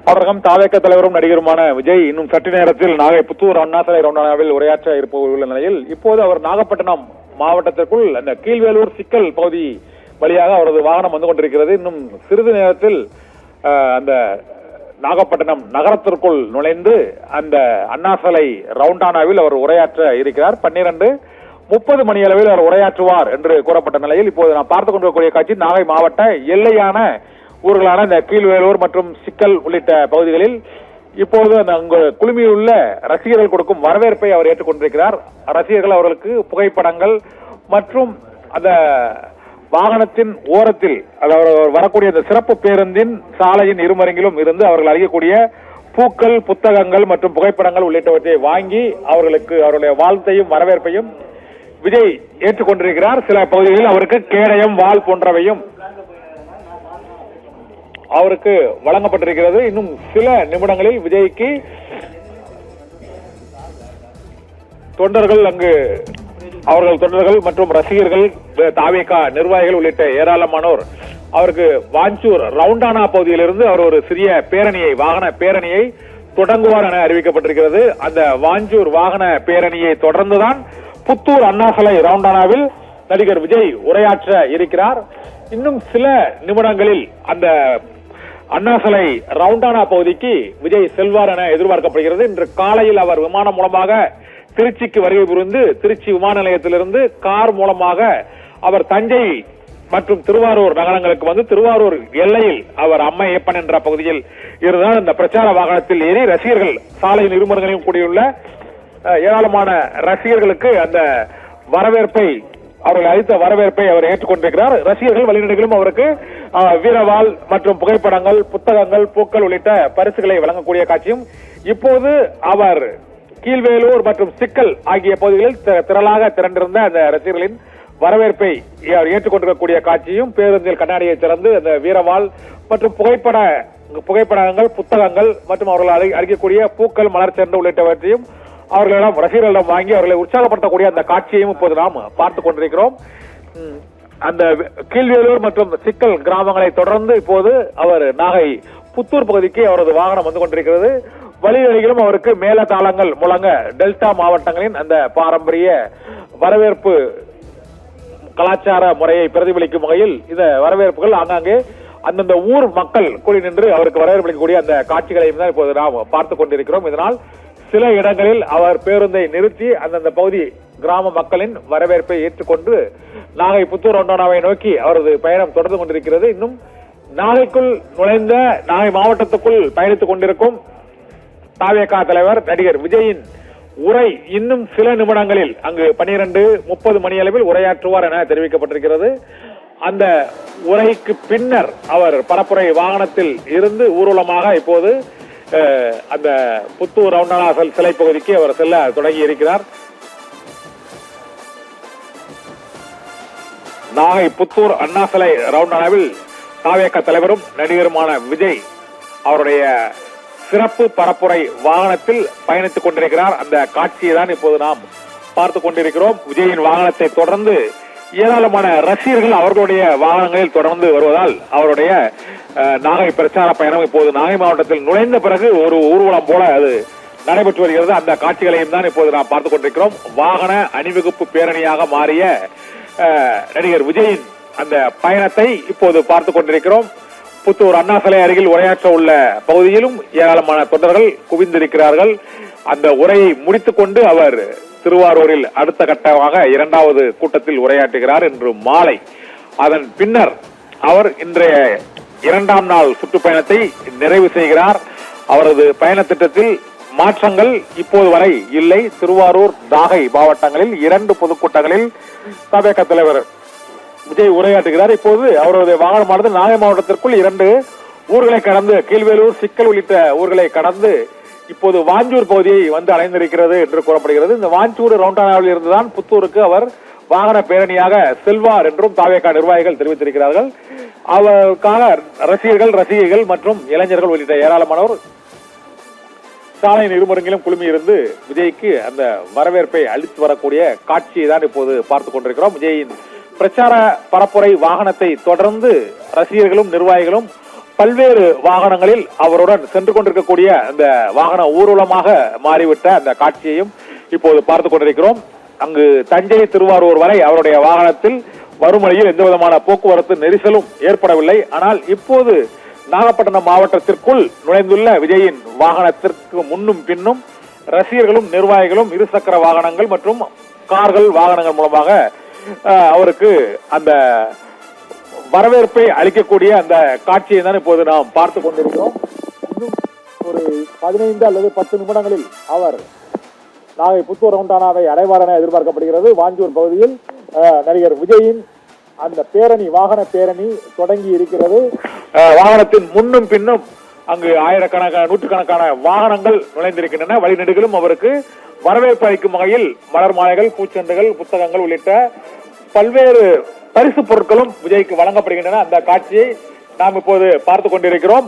அவரகம் தாவேக்க தலைவரும் நடிகருமான விஜய் இன்னும் சற்று நேரத்தில் நாகை புத்தூர் அண்ணா சிலை ரவுண்டானாவில் உரையாற்ற உள்ள நிலையில் இப்போது அவர் நாகப்பட்டினம் மாவட்டத்திற்குள் அந்த கீழ்வேலூர் சிக்கல் பகுதி வழியாக அவரது வாகனம் வந்து கொண்டிருக்கிறது. இன்னும் சிறிது நேரத்தில் அந்த நாகப்பட்டினம் நகரத்திற்குள் நுழைந்து அந்த அண்ணா சிலை ரவுண்டானாவில் அவர் உரையாற்ற இருக்கிறார். 12:30 மணி அளவில் அவர் உரையாற்றுவார் என்று கூறப்பட்ட நிலையில் இப்போது நாம் பார்த்துக் கொண்டிருக்கக்கூடிய காட்சி நாகை மாவட்ட எல்லையான ஊர்களான இந்த கீழ்வேலூர் மற்றும் சிக்கல் உள்ளிட்ட பகுதிகளில் இப்போது அங்கு குழுமியுள்ள ரசிகர்கள் கொடுக்கும் வரவேற்பை அவர் ஏற்றுக்கொண்டிருக்கிறார். ரசிகர்கள் அவர்களுக்கு புகைப்படங்கள் மற்றும் அந்த வாகனத்தின் ஓரத்தில் அதாவது வரக்கூடிய அந்த சிறப்பு பேருந்தின் சாலையின் இருமருங்கிலும் இருந்து அவர்கள் அளிக்கக்கூடிய பூக்கள், புத்தகங்கள் மற்றும் புகைப்படங்கள் உள்ளிட்டவற்றை வாங்கி அவர்களுக்கு அவருடைய வாழ்த்தையும் வரவேற்பையும் விஜய் ஏற்றுக்கொண்டிருக்கிறார். சில பகுதிகளில் அவருக்கு கேடயம், வாள் போன்றவையும் அவருக்கு வழங்கப்பட்டிருக்கிறது. இன்னும் சில நிமிடங்களில் விஜய்க்கு தொண்டர்கள் அவர்கள் தொண்டர்கள் மற்றும் ரசிகர்கள், தாவேகா நிர்வாகிகள் உள்ளிட்ட ஏராளமானோர் அவருக்கு வாஞ்சூர் ரவுண்டானா பகுதியிலிருந்து அவர் ஒரு சிறிய பேரணியை, வாகன பேரணியை தொடங்குவார் என அறிவிக்கப்பட்டிருக்கிறது. அந்த வாஞ்சூர் வாகன பேரணியை தொடர்ந்துதான் புத்தூர் அண்ணா சிலை ரவுண்டானாவில் நடிகர் விஜய் உரையாற்ற இருக்கிறார். இன்னும் சில நிமிடங்களில் அந்த அண்ணா சிலை ரவுண்டானா பகுதிக்கு விஜய் செல்வார் என எதிர்பார்க்கப்படுகிறது. இன்று காலையில் அவர் விமானம் மூலமாக திருச்சிக்கு வருகை புரிந்து திருச்சி விமான நிலையத்திலிருந்து கார் மூலமாக அவர் தஞ்சை மற்றும் திருவாரூர் நகரங்களுக்கு வந்து திருவாரூர் எல்லையில் அவர் அம்மையப்பன் என்ற பகுதியில் இருந்தால் இந்த பிரச்சார வாகனத்தில் ஏறி ரசிகர்கள் சாலையின் இருமருங்களையும் கூடியுள்ள ஏராளமான ரசிகர்களுக்கு அந்த வரவேற்பை அவர்கள் அளித்த வரவேற்பை அவர் ஏற்றுக்கொண்டிருக்கிறார். ரசிகர்கள் வழிநடைகளும் அவருக்கு வீரவாள் மற்றும் புகைப்படங்கள், புத்தகங்கள், பூக்கள் உள்ளிட்ட பரிசுகளை வழங்கக்கூடிய காட்சியும் இப்போது அவர் கீழ்வேலூர் மற்றும் சிக்கல் ஆகிய பகுதிகளில் திரளாக திரண்டிருந்த அந்த ரசிகர்களின் வரவேற்பை அவர் ஏற்றுக்கொண்டிருக்கக்கூடிய காட்சியும் பேருந்தில் கண்ணாடியை திறந்து அந்த வீரவாள் மற்றும் புகைப்படங்கள், புத்தகங்கள் மற்றும் அவர்கள் அளிக்கக்கூடிய பூக்கள், மலர் சென்று உள்ளிட்டவற்றையும் அவர்களிடம் ரசிகர்களிடம் வாங்கி அவர்களை உற்சாகப்படுத்தக்கூடிய அந்த காட்சியையும் இப்போது நாம் பார்த்துக் கொண்டிருக்கிறோம். அந்த கீழ்வேலூர் மற்றும் சிக்கல் கிராமங்களை தொடர்ந்து இப்போது அவர் நாகை புத்தூர் பகுதிக்கு அவரது வாகனம் வந்து கொண்டிருக்கிறது. வழிநெடுகிலும் அவருக்கு மேல தாளங்கள் முழங்க டெல்டா மாவட்டங்களின் அந்த பாரம்பரிய வரவேற்பு கலாச்சார முறையை பிரதிபலிக்கும் வகையில் இந்த வரவேற்புகள் ஆங்காங்கே அந்தந்த ஊர் மக்கள் கூடி நின்று அவருக்கு வரவேற்பளிக்கக்கூடிய அந்த காட்சிகளையும் தான் இப்போது நாம் பார்த்துக் கொண்டிருக்கிறோம். இதனால் சில இடங்களில் அவர் பேருந்தை நிறுத்தி அந்தந்த பகுதி கிராம மக்களின் வரவேற்பை ஏற்றுக்கொண்டு நாகை புத்தூர் ரவுண்டானாவை நோக்கி அவரது பயணம் தொடர்ந்து கொண்டிருக்கிறது. இன்னும் நாகைக்குள் நுழைந்த நாகை மாவட்டத்துக்குள் பயணித்துக் கொண்டிருக்கும் தாவேகா தலைவர் நடிகர் விஜயின் உரை இன்னும் சில நிமிடங்களில் அங்கு 12:30 மணி அளவில் உரையாற்றுவார் என தெரிவிக்கப்பட்டிருக்கிறது. அந்த உரைக்கு பின்னர் அவர் பரப்புரை வாகனத்தில் இருந்து ஊர்வலமாக இப்போது அந்த புத்தூர் ரவுண்டானா சிலை பகுதிக்கு அவர் செல்ல தொடங்கி இருக்கிறார். நாகை புத்தூர் அண்ணா சிலை ரவுண்டானாவில் தாவேகா தலைவரும் நடிகருமான விஜய் அவருடைய சிறப்பு பரப்புரை வாகனத்தில் பயணித்துக் கொண்டிருக்கிறார். அந்த காட்சியை தான் இப்போது நாம் பார்த்துக் கொண்டிருக்கிறோம். விஜயின் வாகனத்தை தொடர்ந்து ஏராளமான ரசிகர்கள் அவர்களுடைய வாகனங்களில் தொடர்ந்து வருவதால் அவருடைய நாகை பிரச்சார பயணம் இப்போது நாகை மாவட்டத்தில் நுழைந்த பிறகு ஒரு ஊர்வலம் போல அது நடைபெற்று வருகிறது. அந்த காட்சிகளையும் தான் இப்போது நாம் பார்த்துக் கொண்டிருக்கிறோம். வாகன அணிவகுப்பு பேரணியாக மாறிய நடிகர் விஜயின் அந்த பயணத்தை இப்போது பார்த்துக் கொண்டிருக்கிறோம். புத்தூர் அண்ணா சிலை அருகில் உரையாற்ற உள்ள பகுதியிலும் ஏராளமான தொண்டர்கள் குவிந்திருக்கிறார்கள். அந்த உரையை முடித்துக் கொண்டு அவர் திருவாரூரில் அடுத்த கட்டமாக 2வது கூட்டத்தில் உரையாற்றுகிறார் இன்று மாலை. அதன் பின்னர் அவர் இன்றைய 2ஆம் நாள் சுற்றுப்பயணத்தை நிறைவு செய்கிறார். அவரது பயண திட்டத்தில் மாற்றங்கள் இப்போது வரை இல்லை. திருவாரூர், நாகை மாவட்டங்களில் 2 பொதுக்கூட்டங்களில் தாவேகா தலைவர் விஜய் உரையாற்றுகிறார். இப்போது அவரது வாகனமானது நாகை மாவட்டத்திற்குள் 2 ஊர்களை கடந்து கீழ்வேலூர், சிக்கல் உள்ளிட்ட ஊர்களை கடந்து இப்போது வாஞ்சூர் பகுதியை வந்து அடைந்திருக்கிறது என்று கூறப்படுகிறது. இந்த வாஞ்சூர் ரவுண்டானாவில் இருந்துதான் புத்தூருக்கு அவர் வாகன பேரணியாக செல்வார் என்றும் தாவேகா நிர்வாகிகள் தெரிவித்திருக்கிறார்கள். அவருக்கான ரசிகர்கள் மற்றும் இளைஞர்கள் உள்ளிட்ட ஏராளமானோர் சாலையின் இருமருங்கிலும் குழுமி இருந்து விஜய்க்கு அந்த வரவேற்பை அளித்து வரக்கூடிய காட்சியை தான் இப்போது பார்த்துக் கொண்டிருக்கிறோம். விஜயின் பிரச்சார பரப்புரை வாகனத்தை தொடர்ந்து ரசிகர்களும் நிர்வாகிகளும் பல்வேறு வாகனங்களில் அவருடன் சென்று கொண்டிருக்கக்கூடிய அந்த வாகன ஊர்வலமாக மாறிவிட்ட அந்த காட்சியையும் இப்போது பார்த்துக் கொண்டிருக்கிறோம். அங்கு தஞ்சை திருவாரூர் வரை அவருடைய வாகனத்தில் வரும் வழியில் எந்த விதமான போக்குவரத்து நெரிசலும் ஏற்படவில்லை. ஆனால் இப்போது நாகப்பட்டினம் மாவட்டத்திற்குள் நுழைந்துள்ள விஜயின் வாகனத்திற்கு முன்னும் பின்னும் ரசிகர்களும் நிர்வாகிகளும் இருசக்கர வாகனங்கள் மற்றும் கார்கள் வாகனங்கள் மூலமாக அவருக்கு அந்த வரவேற்பை அளிக்கக்கூடிய அந்த காட்சியை தான் இப்போது நாம் பார்த்துக் கொண்டிருக்கிறோம். இன்னும் ஒரு 15 அல்லது 10 நிமிடங்களில் அவர் நாகை புத்தூர் ரவுண்டானாவை அடைவார் என எதிர்பார்க்கப்படுகிறது. வாஞ்சூர் பகுதியில் நடிகர் விஜயின் அந்த பேரணி வாகன பேரணி தொடங்கி இருக்கிறது. வாகனத்தின் முன்னும் பின்னும் அங்கு ஆயிரக்கணக்கான நூற்றுக்கணக்கான வாகனங்கள் நுழைந்திருக்கின்றன. வழிநெடுகிலும் அவருக்கு வரவேற்பு அளிக்கும் வகையில் மலர் மாலைகள், பூச்செண்டுகள், புத்தகங்கள் உள்ளிட்ட பல்வேறு பரிசு பொருட்களும் விஜய்க்கு வழங்கப்படுகின்றன. அந்த காட்சியை நாம் இப்போது பார்த்துக் கொண்டிருக்கிறோம்.